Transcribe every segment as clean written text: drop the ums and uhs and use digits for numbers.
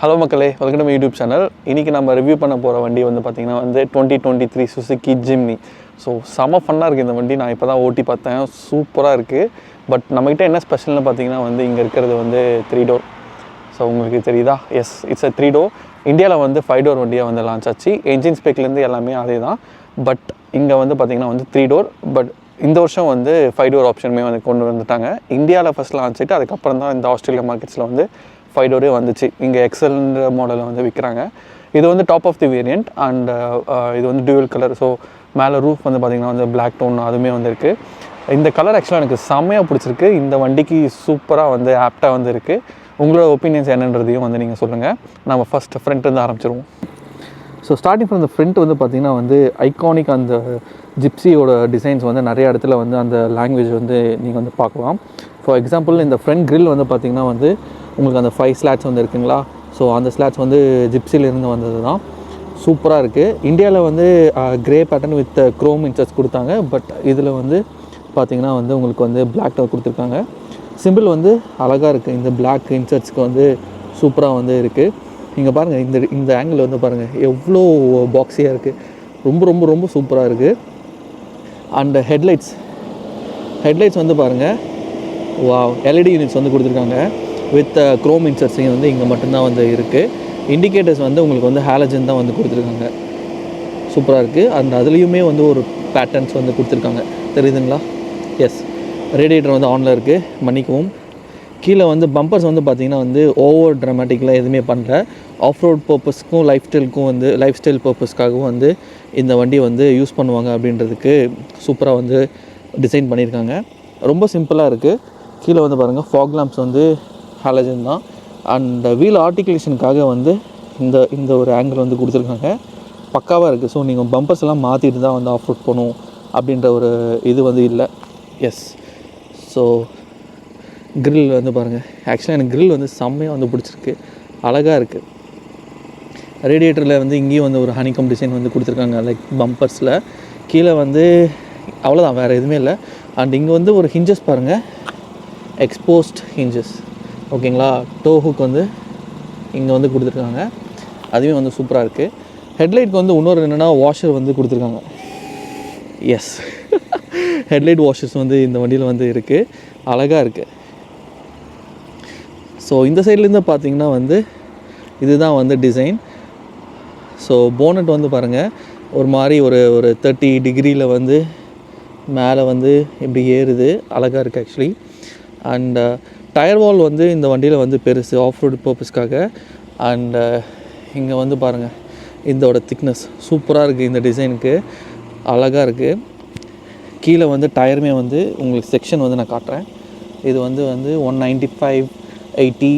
Hello மக்களே, welcome to my YouTube channel. இன்றைக்கி நம்ம ரிவ்யூ பண்ண போகிற வண்டி வந்து பார்த்திங்கன்னா 2023 சுசுகி ஜிம்னி. ஸோ செம ஃபன்னாக இருக்குது இந்த வண்டி. நான் இப்போ தான் ஓட்டி பார்த்தேன், சூப்பராக இருக்குது. பட் நம்மகிட்ட என்ன ஸ்பெஷல்னு பார்த்தீங்கன்னா இங்கே இருக்கிறது 3 டோர். ஸோ உங்களுக்கு தெரியுதா? Yes, it's a 3 door. இந்தியாவில் 5 டோர் வண்டியாக லான்ச் ஆச்சு. என்ஜின் ஸ்பெக்லேருந்து எல்லாமே அதே தான். பட் இங்கே பார்த்திங்கன்னா 3 டோர். பட் இந்த வருஷம் 5 டோர் ஆப்ஷனுமே கொண்டு வந்துட்டாங்க. இந்தியாவில் ஃபஸ்ட் லான்ச் ஆகிட்டு அதுக்கப்புறம் தான் இந்த ஆஸ்திரேலியா மார்க்கெட்ஸில் 5 டோரே வந்துச்சு. இங்கே எக்ஸல்ன்ற மாடலில் விற்கிறாங்க. இது top of the variant and இது டியூவல் கலர். ஸோ மேலே ரூஃப் பார்த்திங்கன்னா பிளாக் டோன் அதுவுமே இருக்குது. இந்த கலர் ஆக்சுவலாக எனக்கு செம்மையாக பிடிச்சிருக்கு. இந்த வண்டிக்கு சூப்பராக ஆப்டாக இருக்குது. உங்களோட ஒப்பீனியன்ஸ் என்னன்றதையும் நீங்கள் சொல்லுங்கள். நம்ம ஃபஸ்ட் ஃப்ரண்ட்லேருந்து ஆரம்பிச்சிருவோம். So starting from the front பார்த்திங்கன்னா ஐகானிக் அந்த ஜிப்சியோட டிசைன்ஸ் நிறைய இடத்துல அந்த லாங்குவேஜ் நீங்கள் பார்க்கலாம். ஃபார் எக்ஸாம்பிள் இந்த ஃப்ரண்ட் கிரில் பார்த்திங்கன்னா உங்களுக்கு அந்த 5 ஸ்லாட்ஸ் இருக்குங்களா. ஸோ அந்த ஸ்லாட்ஸ் ஜிப்சிலேருந்து வந்தது தான். சூப்பராக இருக்குது. இந்தியாவில் grey pattern with chrome inserts கொடுத்தாங்க. பட் இதில் பார்த்திங்கன்னா உங்களுக்கு பிளாக் டவர் கொடுத்துருக்காங்க. சிம்பிள் அழகாக இருக்குது. இந்த பிளாக் இன்சர்ட்ஸ்க்கு சூப்பராக இருக்குது. இங்கே பாருங்கள், இந்த ஆங்கிள் பாருங்கள் எவ்வளோ பாக்ஸியாக இருக்குது. ரொம்ப ரொம்ப ரொம்ப சூப்பராக இருக்குது. அண்ட் ஹெட்லைட்ஸ் பாருங்கள், வாவ், எல்இடி யூனிட்ஸ் கொடுத்துருக்காங்க வித் க்ரோம் இன்சர்ட்ஸிங் இங்கே மட்டும்தான் இருக்குது. இண்டிகேட்டர்ஸ் உங்களுக்கு ஹாலஜன் தான் கொடுத்துருக்காங்க. சூப்பராக இருக்குது. அண்ட் அதுலேயுமே ஒரு பேட்டர்ன்ஸ் கொடுத்துருக்காங்க, தெரியுதுங்களா? எஸ், ரேடியேட்டர் ஆனில் இருக்குது, மன்னிக்கவும். கீழே பம்பர்ஸ் பார்த்திங்கன்னா ஓவர் ட்ராமேட்டிக்கெலாம் எதுவுமே பண்ணல. ஆஃப் ரோட் பர்பஸ்க்கும் லைஃப் ஸ்டைல் பர்பஸ்க்காகவும் இந்த வண்டி யூஸ் பண்ணுவாங்க அப்படின்றதுக்கு சூப்பராக டிசைன் பண்ணியிருக்காங்க. ரொம்ப சிம்பிளாக இருக்குது. கீழே பாருங்கள், ஃபாக் லாம்ப்ஸ் ஹாலஜன் தான். அண்ட் வீல் ஆர்டிகுலேஷனுக்காக இந்த ஒரு ஆங்கிள் கொடுத்துருக்காங்க. பக்காவாக இருக்குது. ஸோ நீங்கள் பம்பர்ஸ் எல்லாம் மாற்றிட்டு தான் ஆஃப் ரோட் போகணும் அப்படின்ற ஒரு இது இல்லை. எஸ், ஸோ கிரில் பாருங்கள். ஆக்சுவலாக எனக்கு கிரில் செம்மையாக பிடிச்சிருக்கு, அழகாக இருக்குது. ரேடியேட்டரில் இங்கேயும் ஒரு ஹனிகம் டிசைன் கொடுத்துருக்காங்க, லைக் பம்பர்ஸில். கீழே அவ்வளோதான், வேறு எதுவுமே இல்லை. அண்ட் இங்கே ஒரு ஹிஞ்சஸ் பாருங்கள், எக்ஸ்போஸ்ட் ஹிஞ்சஸ், ஓகேங்களா. டோ ஹுக் இங்கே கொடுத்துருக்காங்க. அதுவே சூப்பராக இருக்குது. ஹெட்லைட்க்கு இன்னொரு என்னென்னா வாஷர் கொடுத்துருக்காங்க. எஸ், ஹெட்லைட் வாஷர்ஸ் இந்த வண்டியில் இருக்குது, அழகாக இருக்குது. ஸோ இந்த சைட்லேருந்து பார்த்தீங்கன்னா இதுதான் டிசைன். ஸோ போனட் பாருங்கள், ஒரு மாதிரி ஒரு 30 டிகிரியில் மேலே இப்படி ஏறுது, அழகாக இருக்குது ஆக்சுவலி. அண்ட் டயர் வால் இந்த வண்டியில் பெருசு ஆஃப் ரோடு பர்பஸ்க்காக. அண்ட் இங்கே பாருங்கள், இதோட திக்னஸ் சூப்பராக இருக்குது. இந்த டிசைனுக்கு அழகாக இருக்குது. கீழே டயருமே உங்களுக்கு செக்ஷன் நான் காட்டுறேன். இது 195, 80,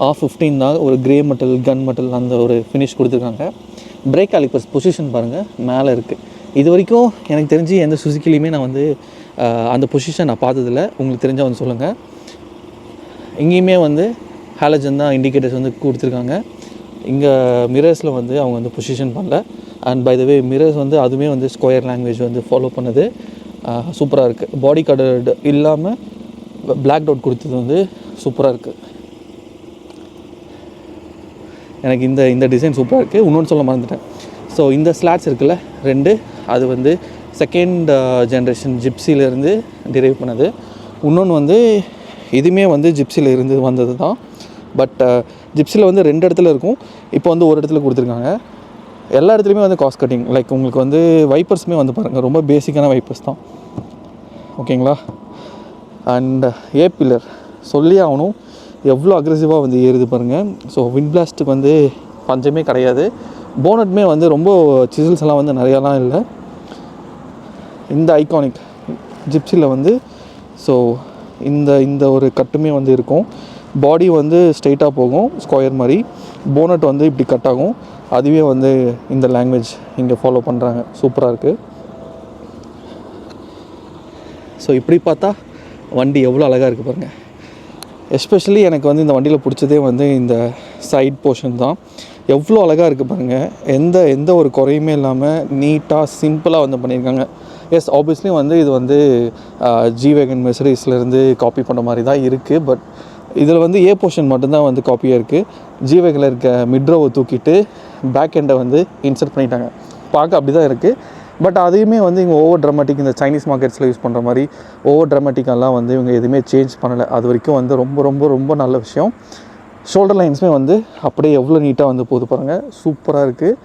R15 தான். ஒரு கிரே மெட்டல், கன் மெட்டல் அந்த ஒரு ஃபினிஷ் கொடுத்துருக்காங்க. பிரேக் காலிப்பர்ஸ் பொசிஷன் பாருங்கள், மேலே இருக்குது. இது வரைக்கும் எனக்கு தெரிஞ்சு எந்த சுசுக்கிலையுமே நான் அந்த பொசிஷன் நான் பார்த்ததில்ல. உங்களுக்கு தெரிஞ்சால் சொல்லுங்கள். இங்கேயுமே ஹாலஜன் தான் இண்டிகேட்டர்ஸ் கொடுத்துருக்காங்க. இங்கே மிரர்ஸில் அவங்க பொசிஷன் பண்ணல. And by the way mirrors அதுவுமே ஸ்கொயர் லாங்குவேஜ் ஃபாலோ பண்ணுது. சூப்பராக இருக்குது. பாடி கலர்டு இல்லாமல் பிளாக் டவுட் கொடுத்தது சூப்பராக இருக்குது. எனக்கு இந்த டிசைன் சூப்பராக இருக்குது. இன்னொன்று சொல்ல மறந்துட்டேன். ஸோ இந்த ஸ்லாட்ஸ் இருக்குல்ல 2, அது செகண்ட் ஜென்ரேஷன் ஜிப்சியிலேருந்து டிரைவ் பண்ணது. இன்னொன்று இதுவுமே ஜிப்சியில் இருந்து வந்தது தான். பட் ஜிப்சியில் 2 இடத்துல இருக்கும். இப்போ ஒரு இடத்துல கொடுத்துருக்காங்க. எல்லா இடத்துலையுமே காஸ்ட் கட்டிங். லைக் உங்களுக்கு வைப்பர்ஸுமே பாருங்கள், ரொம்ப பேசிக்கான வைப்பர்ஸ் தான், ஓகேங்களா. அண்ட் ஏ பில்லர் சொல்லி ஆகணும், எவ்வளோ அக்ரெசிவாக ஏறுது பாருங்கள். ஸோ விண்ட் பிளாஸ்ட்டுக்கு பஞ்சமே கிடையாது. போனட்டுமே ரொம்ப சிசில்ஸ் எல்லாம் நிறையாலாம் இல்லை. இந்த ஐகானிக் ஜிப்சியில் ஸோ இந்த ஒரு கட்டுமே இருக்கும். பாடி ஸ்ட்ரைட்டாக போகும், ஸ்கொயர் மாதிரி. போனட் இப்படி கட் ஆகும். அதுவே இந்த லாங்குவேஜ் இங்கே ஃபாலோ பண்ணுறாங்க. சூப்பராக இருக்குது. ஸோ இப்படி பார்த்தா வண்டி எவ்வளோ அழகாக இருக்குது பாருங்கள். எஸ்பெஷலி எனக்கு இந்த வண்டியில் பிடிச்சதே இந்த சைட் போர்ஷன் தான். எவ்வளோ அழகாக இருக்குது பாருங்கள். எந்த ஒரு குறையுமே இல்லாமல் நீட்டாக சிம்பிளாக பண்ணியிருக்காங்க. எஸ், ஆப்வியஸ்லி இது ஜி வேகன் மெர்சிடிஸ்லேருந்து காப்பி பண்ண மாதிரி தான் இருக்குது. பட் இதில் வந்து ஏ போர்ஷன் மட்டும்தான் வந்து காப்பியாக இருக்குது. ஜிவேகில் இருக்க மிட்ரோவை தூக்கிட்டு பேக் எண்டை வந்து இன்சர்ட் பண்ணிட்டாங்க. பார்க்க அப்படி தான் இருக்குது. பட் அதையுமே வந்து இங்கே ஓவர் ட்ராமேட்டிக், இந்த சைனீஸ் மார்க்கெட்ஸில் யூஸ் பண்ணுற மாதிரி ஓவர் ட்ராமேட்டிக்கெல்லாம் வந்து இவங்க எதுவுமே சேஞ்ச் பண்ணலை. அது வரைக்கும் வந்து ரொம்ப ரொம்ப ரொம்ப நல்ல விஷயம். ஷோல்டர் லைன்ஸுமே வந்து அப்படியே எவ்வளோ நீட்டாக வந்து போகுது பாருங்கள், சூப்பராக இருக்குது.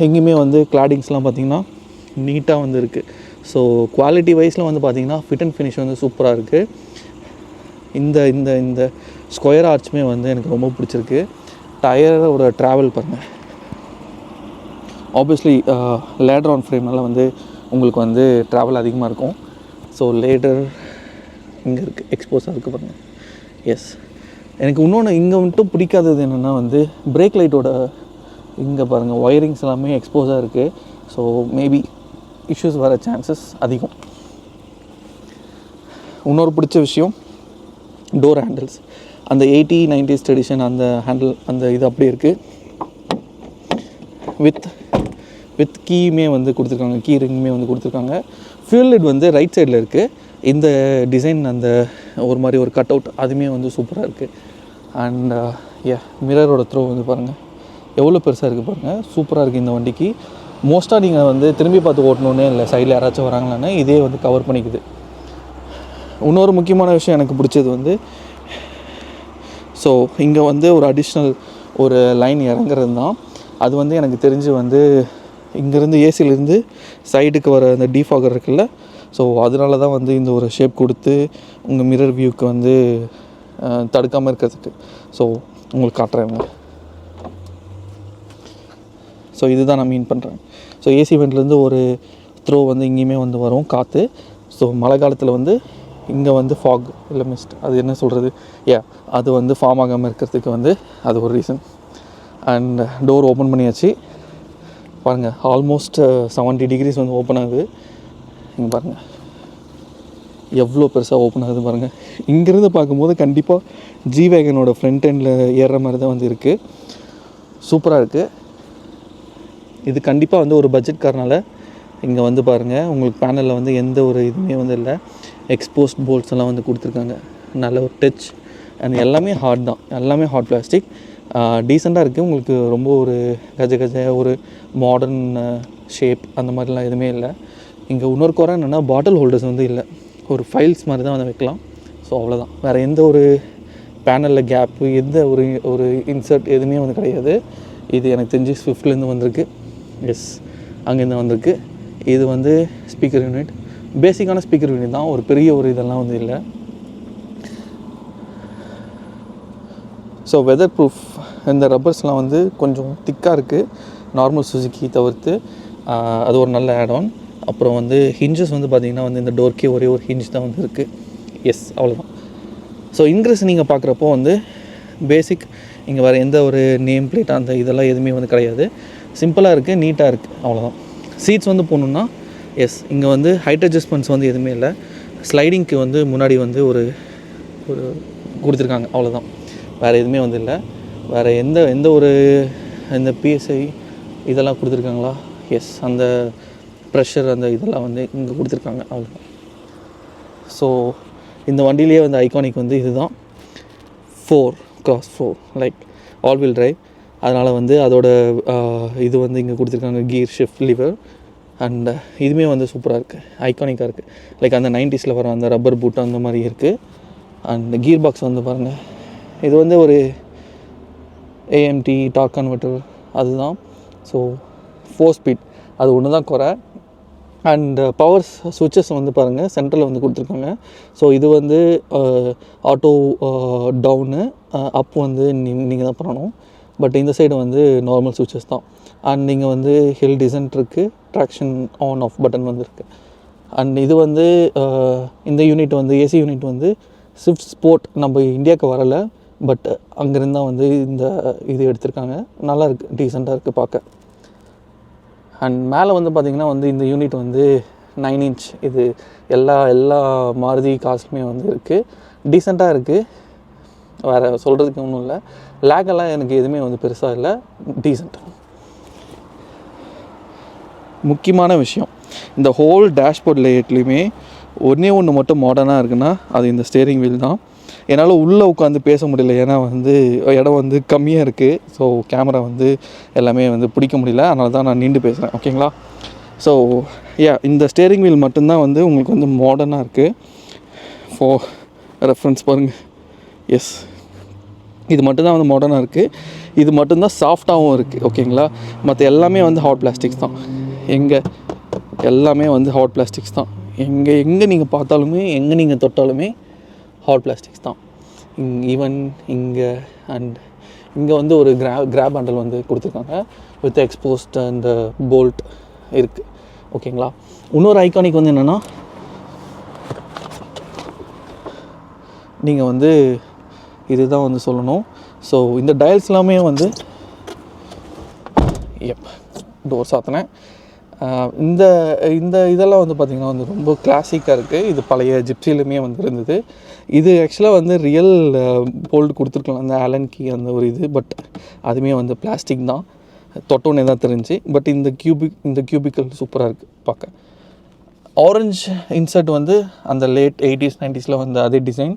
எங்கேயுமே வந்து கிளாடிங்ஸ்லாம் பார்த்திங்கன்னா நீட்டாக வந்து இருக்குது. ஸோ குவாலிட்டி வைஸில் வந்து பார்த்திங்கன்னா ஃபிட் அண்ட் ஃபினிஷ் வந்து சூப்பராக இருக்குது. இந்த இந்த இந்த ஸ்கொயர் ஆர்ச்சுமே வந்து எனக்கு ரொம்ப பிடிச்சிருக்கு. டயரோட ட்ராவல் பாருங்கள். ஆப்வியஸ்லி லேடர் ஆன் ஃப்ரேம்னால வந்து உங்களுக்கு வந்து ட்ராவல் அதிகமாக இருக்கும். ஸோ லேடர் இங்கே இருக்குது, எக்ஸ்போஸாக இருக்குது பாருங்கள். எஸ், எனக்கு இன்னொன்று இங்கே மட்டும் பிடிக்காதது என்னென்னா வந்து பிரேக் லைட்டோட இங்கே பாருங்கள் ஒயரிங்ஸ் எல்லாமே எக்ஸ்போஸாக இருக்குது. ஸோ மேபி இஷ்யூஸ் வர சான்சஸ் அதிகம். இன்னொரு பிடிச்ச விஷயம் டோர் ஹேண்டில்ஸ். அந்த 80s-90s ட்ரெடிஷன் அந்த ஹேண்டில் அந்த இது அப்படியே இருக்குது. வித் கீயுமே வந்து கொடுத்துருக்காங்க, கீ ரிங்குமே வந்து கொடுத்துருக்காங்க. ஃபியூல் லிட் வந்து ரைட் சைடில் இருக்குது. இந்த டிசைன் அந்த ஒரு மாதிரி ஒரு கட் அவுட் அதுவுமே வந்து சூப்பராக இருக்குது. அண்ட் மிரரோட த்ரோ வந்து பாருங்கள் எவ்வளோ பெருசாக இருக்குது பாருங்கள், சூப்பராக இருக்குது இந்த வண்டிக்கு. மோஸ்ட்டாக நீங்கள் வந்து திரும்பி பார்த்து ஓட்டணுன்னே இல்லை, சைடில் யாராச்சும் வராங்களான்னு இதே வந்து கவர் பண்ணிக்குது. இன்னொரு முக்கியமான விஷயம் எனக்கு பிடிச்சது வந்து ஸோ இங்கே வந்து ஒரு அடிஷ்னல் ஒரு லைன் இறங்குறது தான். அது வந்து எனக்கு தெரிஞ்சு வந்து இங்கேருந்து ஏசிலேருந்து சைடுக்கு வர அந்த டீஃபாகர் இருக்குல்ல, ஸோ அதனால தான் வந்து இந்த ஒரு ஷேப் கொடுத்து உங்கள் மிரர் வியூக்கு வந்து தடுக்காமல் இருக்கிறதுக்கு. ஸோ உங்களுக்கு காட்டுறேங்க. ஸோ இதுதான் நான் மீன் பண்ணுறேன். ஸோ ஏசி வெண்ட்லேருந்து ஒரு த்ரோ வந்து இங்கேயுமே வந்து வரும் காற்று. ஸோ மழை காலத்தில் வந்து இங்கே வந்து ஃபாக் இல்லை மிஸ்ட், அது என்ன சொல்கிறது, அது வந்து ஃபார்ம் ஆகாமல் இருக்கிறதுக்கு வந்து அது ஒரு ரீசன். அண்ட் டோர் ஓப்பன் பண்ணியாச்சு பாருங்கள். ஆல்மோஸ்ட் 70 degrees வந்து ஓப்பன் ஆகுது. இங்கே பாருங்கள் எவ்வளோ பெருசாக ஓப்பன் ஆகுது பாருங்கள். இங்கேருந்து பார்க்கும்போது கண்டிப்பாக ஜிவேகனோட ஃப்ரண்ட் எண்டில் ஏறுற மாதிரி தான் வந்து இருக்குது. சூப்பராக இருக்குது. இது கண்டிப்பாக வந்து ஒரு பட்ஜெட் காரனால இங்கே வந்து பாருங்கள் உங்களுக்கு பேனலில் வந்து எந்த ஒரு இதுவுமே வந்து இல்லை. எக்ஸ்போஸ்ட் போல்ட்ஸ் எல்லாம் வந்து கொடுத்துருக்காங்க. நல்ல ஒரு டச் அண்ட் எல்லாமே ஹார்ட் தான், எல்லாமே ஹார்ட் பிளாஸ்டிக். டீசெண்டாக இருக்குது. உங்களுக்கு ரொம்ப ஒரு கஜ ஒரு மாடர்ன் ஷேப் அந்த மாதிரிலாம் எதுவுமே இல்லை. இங்கே இன்னொரு குறை என்னென்னா பாட்டில் ஹோல்டர்ஸ் வந்து இல்லை, ஒரு ஃபைல்ஸ் மாதிரி தான் வந்து வைக்கலாம். ஸோ அவ்வளோதான், வேறு எந்த ஒரு பேனலில் கேப்பு எந்த ஒரு இன்சர்ட் எதுவுமே வந்து கிடையாது. இது எனக்கு தெரிஞ்சு ஸ்விஃப்ட்லேருந்து வந்திருக்கு. எஸ், அங்கேருந்து வந்திருக்கு. இது வந்து ஸ்பீக்கர் யூனிட், பேசிக்கான ஸ்பீக்கர் யூனிட் தான், ஒரு பெரிய ஒரு இதெல்லாம் வந்து இல்லை. ஸோ வெதர் ப்ரூஃப் இந்த ரப்பர்ஸ்லாம் வந்து கொஞ்சம் திக்காக இருக்குது நார்மல் சுசுக்கி தவிர்த்து. அது ஒரு நல்ல ஆட் ஆன். அப்புறம் வந்து ஹிஞ்சஸ் வந்து பார்த்திங்கன்னா வந்து இந்த டோர்க்கே ஒரே ஒரு ஹிஞ்ச் தான் வந்து இருக்குது. எஸ், அவ்வளோதான். ஸோ இன்க்ரீஸ் நீங்கள் பார்க்குறப்போ வந்து பேசிக் இங்கே வேறு எந்த ஒரு நேம் பிளேட் அந்த இதெல்லாம் எதுவுமே வந்து கிடையாது. சிம்பிளாக இருக்குது, நீட்டாக இருக்குது, அவ்வளோதான். சீட்ஸ் வந்து போகணுன்னா எஸ், இங்கே வந்து ஹைட் அட்ஜஸ்ட்மெண்ட்ஸ் வந்து எதுவுமே இல்லை. ஸ்லைடிங்க்கு வந்து முன்னாடி வந்து ஒரு கொடுத்துருக்காங்க, அவ்வளோதான். வேறு எதுவுமே வந்து இல்லை. வேறு எந்த ஒரு இந்த பிஎஸ்ஐ இதெல்லாம் கொடுத்துருக்காங்களா? எஸ், அந்த ப்ரெஷர் அந்த இதெல்லாம் வந்து இங்கே கொடுத்துருக்காங்க, அவ்வளோதான். ஸோ இந்த வண்டியிலேயே வந்து ஐகானிக் வந்து இதுதான் 4x4 like all wheel drive. அதனால் வந்து அதோட இது வந்து இங்கே கொடுத்துருக்காங்க கியர் ஷிஃப்ட் லிவர். அண்ட் இதுவுமே வந்து சூப்பராக இருக்குது, ஐகானிக்காக இருக்குது. லைக் அந்த 90s வர அந்த ரப்பர் பூட் அந்த மாதிரி இருக்குது. அண்ட் கியர் பாக்ஸ் வந்து பாருங்கள், இது வந்து ஒரு ஏஎம்டி டார்க் கன்வெர்ட்டர் அதுதான். ஸோ 4 ஸ்பீட் அது ஒன்று தான் குறை. அண்ட் பவர் சுவிட்சஸ் வந்து பாருங்கள் சென்டரில் வந்து கொடுத்துருக்காங்க. ஸோ இது வந்து ஆட்டோ டவுனு அப் வந்து நீங்கள் தான் பண்ணணும். பட் இந்த சைடு வந்து நார்மல் சுவிட்சஸ் தான். அண்ட் நீங்கள் வந்து ஹில் டிசன்ட் இருக்குது, ட்ராக்ஷன் ஆன் ஆஃப் பட்டன் வந்து இருக்குது. அண்ட் இது வந்து இந்த யூனிட் வந்து ஏசி யூனிட் வந்து ஸ்விஃப்ட் ஸ்போர்ட் நம்ம இந்தியாவுக்கு வரலை, பட் அங்கேருந்து தான் வந்து இந்த இது எடுத்திருக்காங்க. நல்லா இருக்குது, டீசெண்டாக இருக்குது பார்க்க. அண்ட் மேலே வந்து பார்த்திங்கன்னா வந்து இந்த யூனிட் வந்து 9 inch இது எல்லா மாருதி காஸ்ட்லையுமே வந்து இருக்குது. டீசெண்டாக இருக்குது, வேறு சொல்கிறதுக்கு ஒன்றும் இல்லை. லேக்கெல்லாம் எனக்கு எதுவுமே வந்து பெருசாக இல்லை, டீசெண்ட். முக்கியமான விஷயம், இந்த ஹோல் டேஷ்போர்ட் லேயட்லேயுமே ஒன்று மட்டும் மாடர்னாக இருக்குன்னா அது இந்த ஸ்டேரிங் வீல் தான். என்னால் உள்ளே உட்காந்து பேச முடியல, ஏன்னா வந்து இடம் வந்து கம்மியாக இருக்குது. ஸோ கேமரா வந்து எல்லாமே வந்து பிடிக்க முடியல, அதனால தான் நான் நீண்டு பேசுகிறேன். ஓகேங்களா? ஸோ இந்த ஸ்டேரிங் வீல் மட்டும்தான் வந்து உங்களுக்கு வந்து மாடர்னாக இருக்குது. ஃபார் ரெஃபரன்ஸ் பாருங்கள். எஸ், இது மட்டும்தான் வந்து மாடர்னாக இருக்குது. இது மட்டும்தான் சாஃப்டாகவும் இருக்குது. ஓகேங்களா? மற்ற எல்லாமே வந்து ஹார்ட் பிளாஸ்டிக்ஸ் தான். எல்லாமே வந்து ஹார்ட் பிளாஸ்டிக்ஸ் தான். எங்கே நீங்கள் பார்த்தாலுமே, எங்கே நீங்கள் தொட்டாலுமே ஹார்ட் பிளாஸ்டிக்ஸ் தான். ஈவன் இங்கே அண்ட் இங்கே வந்து ஒரு கிராப் ஹேண்டல் வந்து கொடுத்துருக்காங்க வித் எக்ஸ்போஸ்ட் அண்ட் போல்ட் இருக்குது. ஓகேங்களா? இன்னொரு ஐகானிக் வந்து என்னென்னா, நீங்கள் வந்து இதுதான் வந்து சொல்லணும். ஸோ இந்த டயல்ஸ் எல்லாமே வந்து டோர் சாத்தினேன். இந்த இந்த இதெல்லாம் வந்து பார்த்திங்கன்னா வந்து ரொம்ப கிளாசிக்காக இருக்குது. இது பழைய ஜிப்சிலுமே வந்து இருந்தது. இது ஆக்சுவலாக வந்து ரியல் போல்ட் கொடுத்துருக்கலாம், அந்த ஆலன் கீ அந்த ஒரு இது. பட் அதுவுமே வந்து பிளாஸ்டிக் தான், தொட்டோன்னே தான் தெரிஞ்சு. பட் இந்த கியூபிக்கல் சூப்பராக இருக்குது பார்க்க. ஆரஞ்சு இன்சர்ட் வந்து அந்த லேட் 80s 90s வந்து அதே டிசைன்.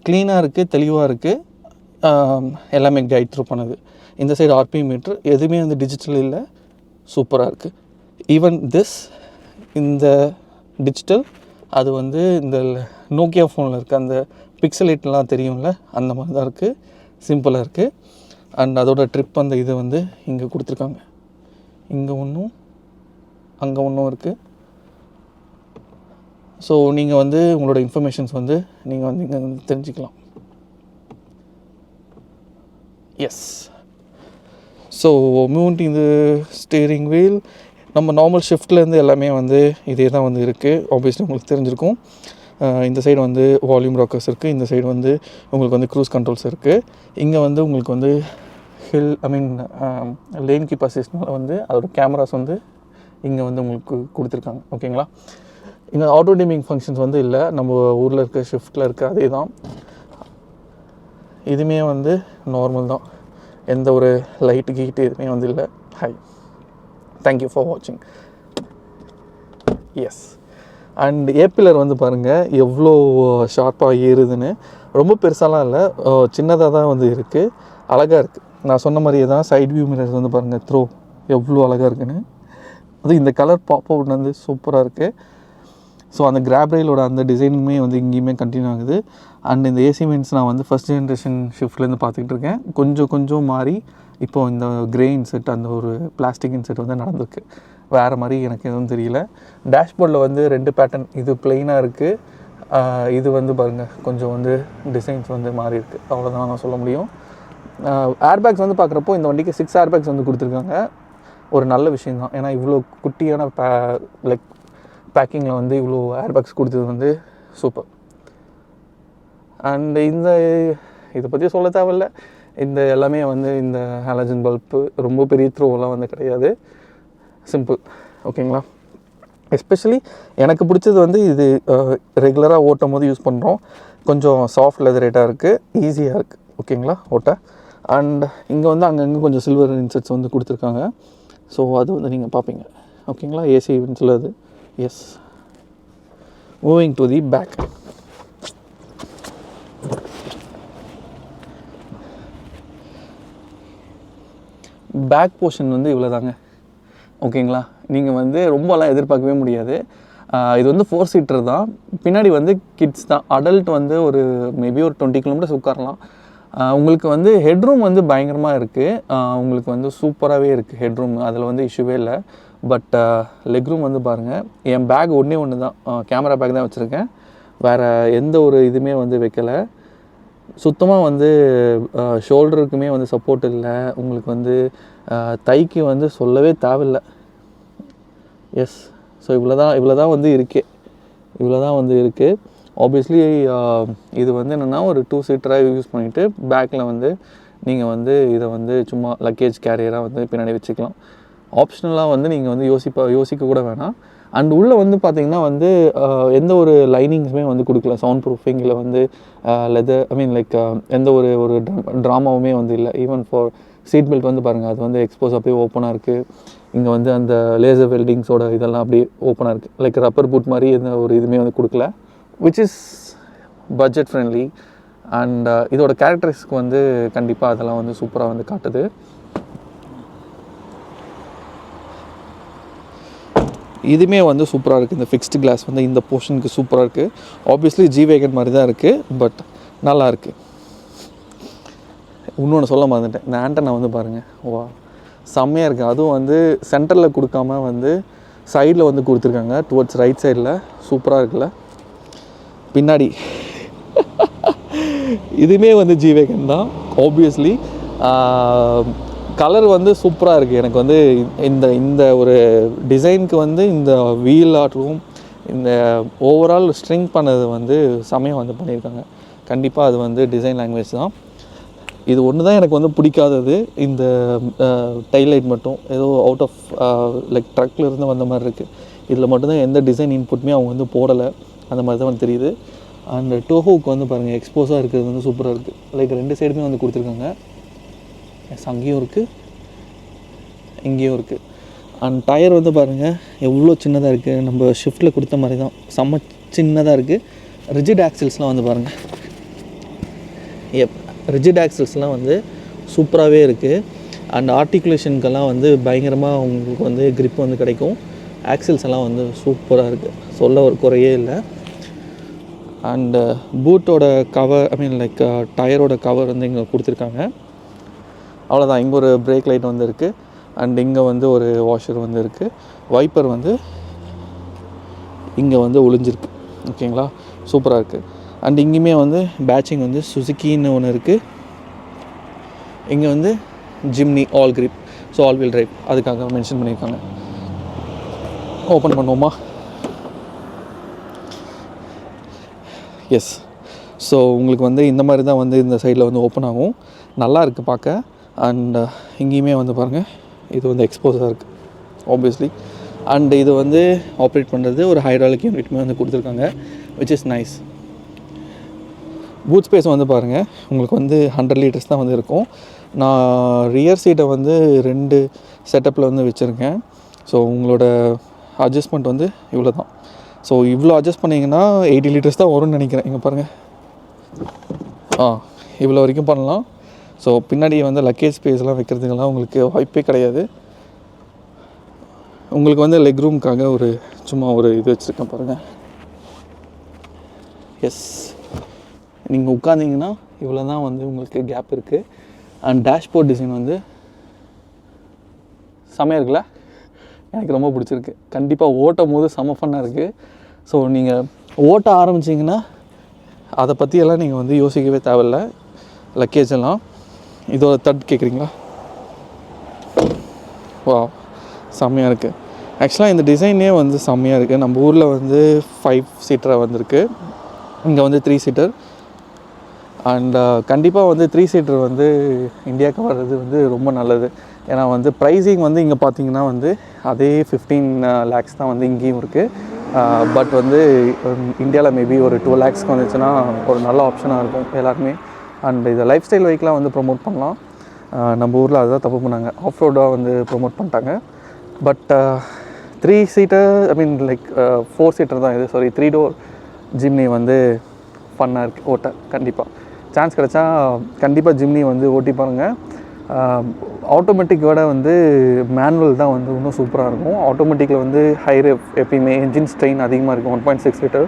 க்ளீனாக இருக்குது, தெளிவாக இருக்குது. எல்லாமே கைட் த்ரூ பண்ணுது. இந்த சைடு ஆர்பி மீட்ரு, எதுவுமே வந்து டிஜிட்டல் இல்லை, சூப்பராக இருக்குது. ஈவன் இந்த டிஜிட்டல் அது வந்து இந்த நோக்கியா ஃபோனில் இருக்குது, அந்த பிக்சலேட்லாம் தெரியும்ல, அந்த மாதிரி தான் இருக்குது. சிம்பிளாக இருக்குது. அண்ட் அதோட ட்ரிப் அந்த இது வந்து இங்கே கொடுத்துருக்காங்க. இங்கே ஒன்றும் அங்கே ஒன்றும் இருக்குது. ஸோ நீங்கள் வந்து உங்களோட இன்ஃபர்மேஷன்ஸ் வந்து நீங்கள் வந்து இங்கே வந்து தெரிஞ்சுக்கலாம். எஸ். ஸோ மூவிங் இந்த ஸ்டீரிங் வீல் நம்ம நார்மல் ஷிஃப்ட்லேருந்து எல்லாமே வந்து இதே தான் வந்து இருக்குது. ஆப்வியஸ்லி உங்களுக்கு தெரிஞ்சிருக்கும். இந்த சைடு வந்து வால்யூம் ராக்கர்ஸ் இருக்குது. இந்த சைடு வந்து உங்களுக்கு வந்து க்ரூஸ் கண்ட்ரோல்ஸ் இருக்குது. இங்கே வந்து உங்களுக்கு வந்து லேன் கீப் அசிஸ்ட்னால வந்து அதோட கேமராஸ் வந்து இங்கே வந்து உங்களுக்கு கொடுத்துருக்காங்க. ஓகேங்களா? இங்கே ஆட்டோ டிமிங் ஃபங்க்ஷன்ஸ் வந்து இல்லை, நம்ம ஊரில் இருக்க ஷிஃப்ட்டில் இருக்க அதே தான். இதுவுமே வந்து நார்மல் தான், எந்த ஒரு லைட்டு கீட்டு எதுவுமே வந்து இல்லை. ஹை, தேங்க்யூ ஃபார் வாட்சிங். எஸ். அண்ட் ஏபிலர் வந்து பாருங்கள் எவ்வளோ ஷார்ப்பாக ஏறுதுன்னு. ரொம்ப பெருசாலாம் இல்லை, சின்னதாக தான் வந்து இருக்குது. அழகாக இருக்குது. நான் சொன்ன மாதிரியே தான் சைட் வியூ மிரர்ஸ் வந்து பாருங்கள், த்ரோ எவ்வளோ அழகாக இருக்குன்னு. அது இந்த கலர் பாப் அவுட் வந்து சூப்பராக இருக்குது. ஸோ அந்த கிராப் ரயிலோட அந்த டிசைனுமே வந்து இங்கேயுமே கண்டினியூ ஆகுது. அண்ட் இந்த ஏசி மீன்ஸ் நான் வந்து ஃபஸ்ட் ஜென்ரேஷன் ஷிஃப்ட்லேருந்து பார்த்துக்கிட்டு இருக்கேன். கொஞ்சம் மாறி இப்போது இந்த கிரே இன்செட் அந்த ஒரு பிளாஸ்டிக் இன்செட் வந்து நடந்திருக்கு. வேறு மாதிரி எனக்கு எதுவும் தெரியல. டேஷ்போர்டில் வந்து 2 பேட்டர்ன், இது ப்ளெயினாக இருக்குது, இது வந்து பாருங்கள் கொஞ்சம் வந்து டிசைன்ஸ் வந்து மாறி இருக்குது. அவ்வளோதான் நான் சொல்ல முடியும். ஏர்பேக்ஸ் வந்து பார்க்குறப்போ இந்த வண்டிக்கு 6 ஏர்பேக்ஸ் வந்து கொடுத்துருக்காங்க. ஒரு நல்ல விஷயந்தான், ஏன்னா இவ்வளோ குட்டியான பேக்கிங்கில் வந்து இவ்வளோ ஏர்பேக்ஸ் கொடுத்தது வந்து சூப்பர். அண்ட் இதை பற்றி சொல்ல தேவையில்ல. இந்த எல்லாமே வந்து இந்த ஹாலஜன் பல்ப்பு ரொம்ப பெரிய த்ரோவெல்லாம் வந்து கிடையாது, சிம்பிள். ஓகேங்களா? எஸ்பெஷலி எனக்கு பிடிச்சது வந்து இது ரெகுலராக ஓட்டும் போது யூஸ் பண்ணுறோம். கொஞ்சம் சாஃப்ட் லெதரேட்டாக இருக்குது, ஈஸியாக இருக்குது. ஓகேங்களா ஓட்ட. அண்ட் இங்கே வந்து அங்கங்கே கொஞ்சம் சில்வர் இன்செட்ஸ் வந்து கொடுத்துருக்காங்க. ஸோ அது வந்து நீங்கள் பார்ப்பீங்க. ஓகேங்களா? ஏசி இவெண்ட்ஸில் அது. Yes. Moving to the back. Back portion வந்து இவ்வளோ தாங்க. ஓகேங்களா? நீங்கள் வந்து ரொம்பலாம் எதிர்பார்க்கவே முடியாது. இது வந்து 4 சீட்டர் தான். பின்னாடி வந்து கிட்ஸ் தான். அடல்ட் வந்து ஒரு மேபி ஒரு 20 கிலோமீட்டர்ஸ் உட்காரலாம். உங்களுக்கு வந்து ஹெட்ரூம் வந்து பயங்கரமாக இருக்குது. உங்களுக்கு வந்து சூப்பராகவே இருக்குது ஹெட்ரூம், அதில் வந்து இஷ்யூவே இல்லை. பட் லெக் ரூம் வந்து பாருங்கள், என் பேக் ஒன்று தான், கேமரா பேக் தான் வச்சுருக்கேன். வேறு எந்த ஒரு இதுவுமே வந்து வைக்கலை. சுத்தமாக வந்து ஷோல்டருக்குமே வந்து சப்போர்ட் இல்லை. உங்களுக்கு வந்து தைக்கு வந்து சொல்லவே தேவையில்லை. எஸ். ஸோ இவ்வளோ தான் வந்து இருக்குது. ஆப்வியஸ்லி இது வந்து என்னென்னா ஒரு 2 சீட்டராக யூஸ் பண்ணிவிட்டு பேக்கில் வந்து நீங்கள் வந்து இதை வந்து சும்மா லக்கேஜ் கேரியராக வந்து பின்னாடி வச்சுக்கலாம். ஆப்ஷனலாக வந்து நீங்கள் வந்து யோசிக்க கூட வேணாம். அண்ட் உள்ளே வந்து பார்த்திங்கன்னா வந்து எந்த ஒரு லைனிங்ஸுமே வந்து கொடுக்கல. சவுண்ட் ப்ரூஃபிங்கில் வந்து எந்த ஒரு ட்ராமாவுமே வந்து இல்லை. ஈவன் ஃபார் சீட் பெல்ட் வந்து பாருங்கள், அது வந்து எக்ஸ்போஸ் அப்படியே ஓப்பனாக இருக்குது. இங்கே வந்து அந்த லேசர் வெல்டிங்ஸோட இதெல்லாம் அப்படியே ஓப்பனாக இருக்குது. ரப்பர் பூட் மாதிரி எந்த ஒரு இதுவுமே வந்து கொடுக்கல, which is budget friendly. And இதோட கேரக்டரிஸ்க்கு வந்து கண்டிப்பாக அதெல்லாம் வந்து சூப்பராக வந்து காட்டுது. இதுவுமே வந்து சூப்பராக இருக்குது. இந்த ஃபிக்ஸ்டு கிளாஸ் வந்து இந்த போர்ஷனுக்கு சூப்பராக இருக்குது. ஆப்வியஸ்லி G-Wagon மாதிரி தான் இருக்குது, பட் நல்லாயிருக்கு. இன்னொன்று சொல்ல மறந்துட்டேன், இந்த ஆண்டனா வந்து பாருங்கள், வா செம்மையாக இருக்குது. அதுவும் வந்து சென்டரில் கொடுக்காம வந்து சைடில் வந்து கொடுத்துருக்காங்க, டுவர்ட்ஸ் ரைட் சைடில். சூப்பராக இருக்குல்ல. பின்னாடி இதுவுமே வந்து G-Wagon தான் ஆப்வியஸ்லி. கலர் வந்து சூப்பராக இருக்குது. எனக்கு வந்து இந்த ஒரு டிசைனுக்கு வந்து இந்த வீல் ஆட்டும் இந்த ஓவரால் ஸ்ட்ரிங் பண்ணது வந்து செமையாக வந்து பண்ணியிருக்காங்க. கண்டிப்பாக அது வந்து டிசைன் லாங்குவேஜ் தான். இது ஒன்று தான் எனக்கு வந்து பிடிக்காதது, இந்த டைலைட் மட்டும் ஏதோ அவுட் ஆஃப் லைக் ட்ரக்கில் இருந்து வந்த மாதிரி இருக்குது. இதில் மட்டும்தான் எந்த டிசைன் இன்புட்டுமே அவங்க வந்து போடலை, அந்த மாதிரி தான் வந்து தெரியுது. அண்ட் டோஹோவுக்கு வந்து பாருங்கள், எக்ஸ்போஸாக இருக்கிறது வந்து சூப்பராக இருக்குது. லைக் 2 சைடுமே வந்து கொடுத்துருக்காங்க. அங்கேயும் இருக்குது, இங்கேயும் இருக்குது. அண்ட் டயர் வந்து பாருங்கள் எவ்வளோ சின்னதாக இருக்குது. நம்ம ஷிஃப்ட்டில் கொடுத்த மாதிரி தான், செம்ம சின்னதாக இருக்குது. ரிஜிட் ஆக்சில்ஸ்லாம் வந்து பாருங்கள், ரிஜிட் ஆக்சில்ஸ்லாம் வந்து சூப்பராகவே இருக்குது. அண்ட் ஆர்டிகுலேஷனுக்கெல்லாம் வந்து பயங்கரமாக உங்களுக்கு வந்து க்ரிப் வந்து கிடைக்கும். ஆக்சில்ஸ் எல்லாம் வந்து சூப்பராக இருக்குது, சொல்ல ஒரு குறையே இல்லை. அண்டு பூட்டோட கவர், லைக் டயரோட கவர் வந்து இங்கே கொடுத்துருக்காங்க. அவ்வளோதான். இங்கே ஒரு பிரேக் லைட் வந்து இருக்குது. அண்ட் இங்கே வந்து ஒரு வாஷர் வந்து இருக்குது. வைப்பர் வந்து இங்கே வந்து ஒளிஞ்சிருக்கு. ஓகேங்களா, சூப்பராக இருக்குது. அண்ட் இங்கேயுமே வந்து பேட்சிங் வந்து சுசுக்கின்னு ஒன்று இருக்குது. இங்கே வந்து Jimny all grip, so all wheel drive, அதுக்காக மென்ஷன் பண்ணியிருக்காங்க. ஓப்பன் பண்ணுவோமா? எஸ். ஸோ உங்களுக்கு வந்து இந்த மாதிரி தான் வந்து இந்த சைடில் வந்து ஓப்பன் ஆகும். நல்லா இருக்குது பார்க்க. அண்ட் இங்கேயுமே வந்து பாருங்கள், இது வந்து எக்ஸ்போஸாக இருக்குது ஆப்வியஸ்லி. அண்ட் இது வந்து ஆப்ரேட் பண்ணுறது ஒரு ஹைட்ராலிக் யூனிட்மே வந்து கொடுத்துருக்காங்க, which is nice. Boot space வந்து பாருங்கள், உங்களுக்கு வந்து 100 லிட்டர்ஸ் தான் வந்து இருக்கும். நான் ரியர் சீட்டை வந்து 2 செட்டப்பில் வந்து வச்சுருக்கேன். ஸோ உங்களோட அட்ஜஸ்ட்மெண்ட் வந்து இவ்வளோ தான். ஸோ இவ்வளோ அட்ஜஸ்ட் பண்ணிங்கன்னா 80 லிட்டர்ஸ் தான் வரும்னு நினைக்கிறேன். இங்கே பாருங்கள், இவ்வளோ வரைக்கும் பண்ணலாம். ஸோ பின்னாடி வந்து லக்கேஜ் ஸ்பேஸ்லாம் வைக்கிறதுக்கெல்லாம் உங்களுக்கு வாய்ப்பே கிடையாது. உங்களுக்கு வந்து லெக் ரூமுக்காக ஒரு சும்மா ஒரு இது வச்சுருக்கேன் பாருங்கள். எஸ், நீங்கள் உட்காந்திங்கன்னா இவ்வளோ தான் வந்து உங்களுக்கு கேப் இருக்குது. அண்ட் டேஷ்போர்ட் டிசைன் வந்து செமையாக இருக்குல்ல, எனக்கு ரொம்ப பிடிச்சிருக்கு. கண்டிப்பாக ஓட்டும் போது செம ஃபன்னாக இருக்குது. ஸோ நீங்கள் ஓட்ட ஆரம்பிச்சிங்கன்னா அதை பற்றியெல்லாம் நீங்கள் வந்து யோசிக்கவே தேவையில்லை. லக்கேஜ் எல்லாம் இதோட தட் கேட்குறீங்களா? வா, செம்மையாக இருக்குது. ஆக்சுவலாக இந்த டிசைனே வந்து செம்மையாக இருக்குது. நம்ம ஊரில் வந்து 5 சீட்டராக வந்திருக்கு, இங்கே வந்து 3 சீட்டர். அண்ட் கண்டிப்பாக வந்து 3 சீட்டர் வந்து இந்தியாவுக்கு வர்றது வந்து ரொம்ப நல்லது. ஏன்னா வந்து ப்ரைஸிங் வந்து இங்கே பார்த்தீங்கன்னா வந்து அதே 15 lakhs தான் வந்து இங்கேயும் இருக்குது. பட் வந்து இந்தியாவில் மேபி ஒரு 2 lakhsக்கு வந்துச்சுன்னா ஒரு நல்ல ஆப்ஷனாக இருக்கும் எல்லாருமே. அண்ட் இதை லைஃப் ஸ்டைல் பைக்கெலாம் வந்து ப்ரொமோட் பண்ணலாம். நம்ம ஊரில் அதுதான் தப்பு பண்ணாங்க, ஆஃப் ரோடாக வந்து ப்ரொமோட் பண்ணிட்டாங்க. பட் 3 சீட்டர், லைக் 4 சீட்டர் தான் இது, சாரி 3 door ஜிம்னி வந்து ஃபன்னாக இருக்குது ஓட்ட. கண்டிப்பாக சான்ஸ் கிடச்சா கண்டிப்பாக ஜிம்னி வந்து ஓட்டி பாருங்கள். ஆட்டோமேட்டிக்கோட வந்து மேனுவல் தான் வந்து இன்னும் சூப்பராக இருக்கும். ஆட்டோமேட்டிக்கில் வந்து ஹை ரேவ் எப்பயுமே என்ஜின் ஸ்ட்ரெயின் அதிகமாக இருக்கும். 1.6 litre,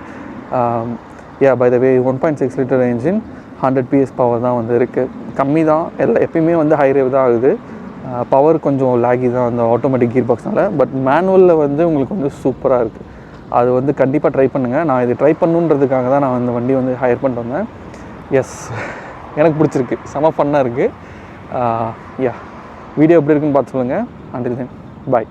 by the way 1.6 litre engine, 100 PS power தான் வந்து இருக்குது. கம்மி தான், எப்பயுமே வந்து ஹை ரேவ் தான் ஆகுது. பவர் கொஞ்சம் லேகி தான் அந்த ஆட்டோமேட்டிக் கீர் பாக்ஸ்னால. பட் மேனுவலில் வந்து உங்களுக்கு வந்து சூப்பராக இருக்குது. அது வந்து கண்டிப்பாக ட்ரை பண்ணுங்கள். நான் இது ட்ரை பண்ணுன்றதுக்காக தான் நான் அந்த வண்டி வந்து ஹையர் பண்ணிட்டு வந்தேன். எஸ், எனக்கு பிடிச்சிருக்கு, செம ஃபன்னாக இருக்குது. வீடியோ எப்படி இருக்குன்னு பார்த்து சொல்லுங்கள். அண்டில் தென், பாய்.